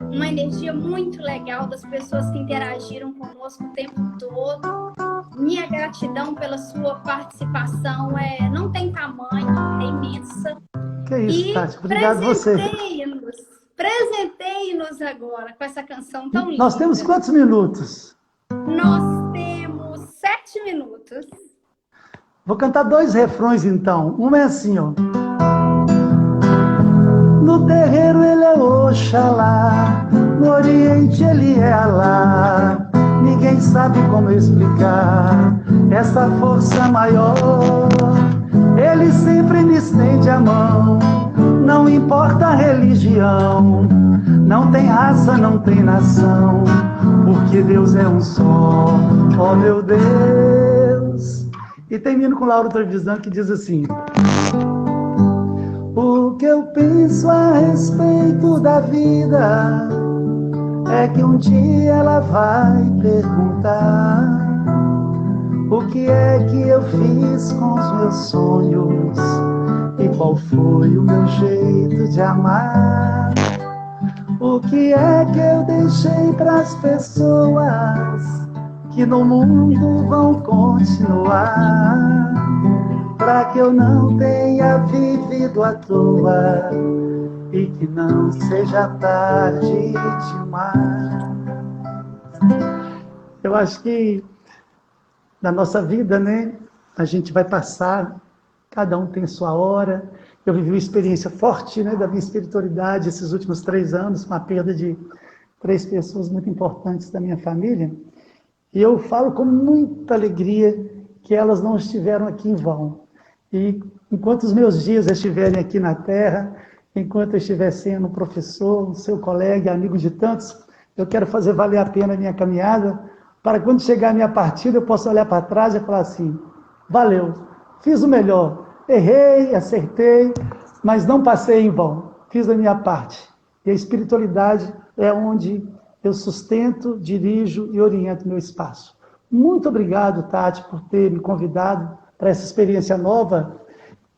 S1: uma energia muito legal das pessoas que interagiram conosco o tempo todo. Minha gratidão pela sua participação não tem tamanho, é imensa.
S2: Que isso, Tati. Obrigado a você.
S1: Presenteie-nos agora com essa canção tão linda.
S2: Nós temos quantos minutos?
S1: Nós temos 7 minutos.
S2: Vou cantar 2 refrões, então. Um é assim, ó. No terreiro ele é Oxalá, no Oriente ele é Alá. Ninguém sabe como explicar essa força maior Ele sempre me estende a mão, não importa a religião, não tem raça, não tem nação, porque Deus é um só, ó meu Deus. E termino com Lauro Trevisan, que diz assim: o que eu penso a respeito da vida é que um dia ela vai perguntar o que é que eu fiz com os meus sonhos e qual foi o meu jeito de amar. O que é que eu deixei para as pessoas que no mundo vão continuar, para que eu não tenha vivido à toa e que não seja tarde demais. Eu acho que na nossa vida, né, a gente vai passar, cada um tem sua hora. Eu vivi uma experiência forte, né, da minha espiritualidade esses últimos 3 anos, com a perda de 3 pessoas muito importantes da minha família. E eu falo com muita alegria que elas não estiveram aqui em vão. E enquanto os meus dias estiverem aqui na Terra, enquanto eu estiver sendo professor, seu colega, amigo de tantos, eu quero fazer valer a pena a minha caminhada, para quando chegar a minha partida, eu possa olhar para trás e falar assim: valeu, fiz o melhor, errei, acertei, mas não passei em vão, fiz a minha parte. E a espiritualidade é onde eu sustento, dirijo e oriento meu espaço. Muito obrigado, Tati, por ter me convidado para essa experiência nova.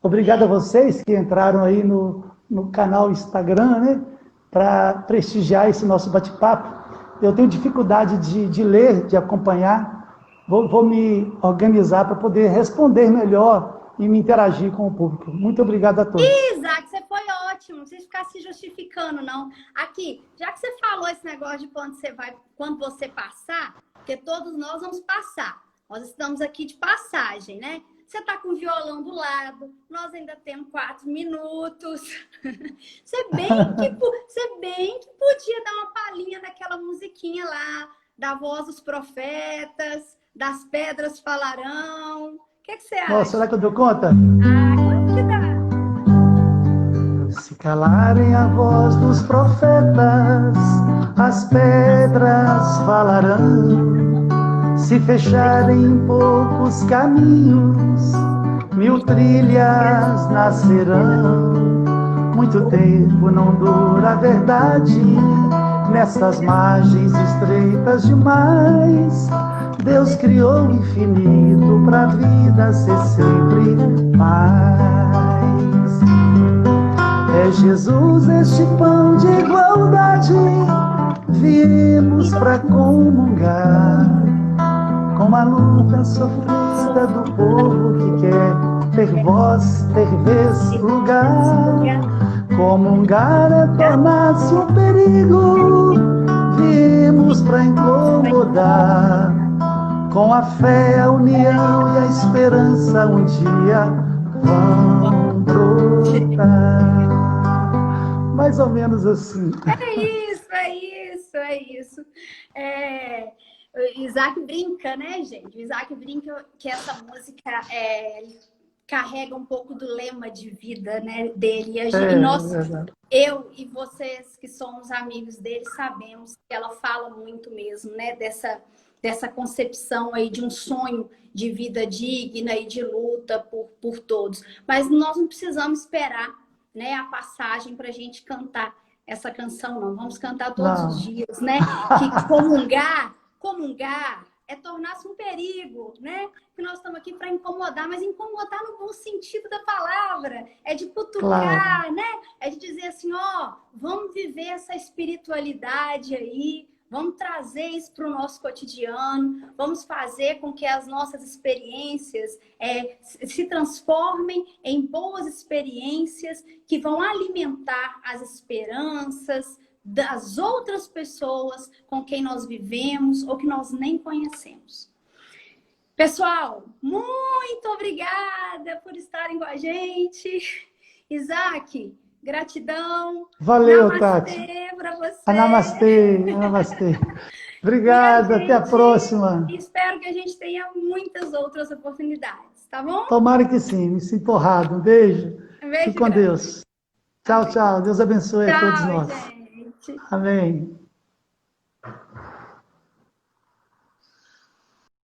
S2: Obrigado a vocês que entraram aí no canal Instagram, né, para prestigiar esse nosso bate-papo. Eu tenho dificuldade de ler, de acompanhar. Vou me organizar para poder responder melhor e me interagir com o público. Muito obrigado a todos.
S1: Isaac, você foi ótimo. Não precisa ficar se justificando, não. Aqui, já que você falou esse negócio de quando você passar, porque todos nós vamos passar. Nós estamos aqui de passagem, né? Você está com o violão do lado, nós ainda temos 4 minutos. Você bem que podia dar uma palhinha daquela musiquinha lá, da voz dos profetas, das pedras falarão. O que você acha?
S2: Nossa, será que eu dou conta?
S1: Claro que dá.
S2: Se calarem a voz dos profetas, as pedras falarão. Se fecharem poucos caminhos, 1000 trilhas nascerão. Muito tempo não dura a verdade, nessas margens estreitas demais. Deus criou o infinito pra vida ser sempre paz. É Jesus este pão de igualdade, viemos pra comungar com a luta sofrida do povo que quer ter voz, ter vez, lugar. Comungar é tornar-se um perigo, viemos para incomodar. Com a fé, a união e a esperança um dia vão brotar. Mais ou menos assim.
S1: É isso. O Isaac brinca, né, gente? O Isaac brinca que essa música carrega um pouco do lema de vida, né, dele. E eu e vocês que somos amigos dele sabemos que ela fala muito mesmo, né, dessa concepção aí de um sonho de vida digna e de luta por todos. Mas nós não precisamos esperar, né, a passagem para a gente cantar essa canção, não. Vamos cantar todos os dias, né? Que comungar é tornar-se um perigo, né? Que nós estamos aqui para incomodar, mas incomodar no bom sentido da palavra. É de cutucar, né? É de dizer assim, ó, vamos viver essa espiritualidade aí, vamos trazer isso para o nosso cotidiano, vamos fazer com que as nossas experiências se transformem em boas experiências que vão alimentar as esperanças das outras pessoas com quem nós vivemos ou que nós nem conhecemos. Pessoal, muito obrigada por estarem com a gente. Isaac, gratidão.
S2: Valeu,
S1: Namastê
S2: Tati.
S1: para você.
S2: Namastê. Obrigado, até a próxima.
S1: Espero que a gente tenha muitas outras oportunidades. tá bom?
S2: Tomara que sim, me sinto honrado. Um beijo.
S1: Um beijo
S2: Fique com
S1: grande.
S2: Deus. Tchau, tchau. Deus abençoe a todos
S1: Tchau,
S2: nós.
S1: gente.
S2: Amém.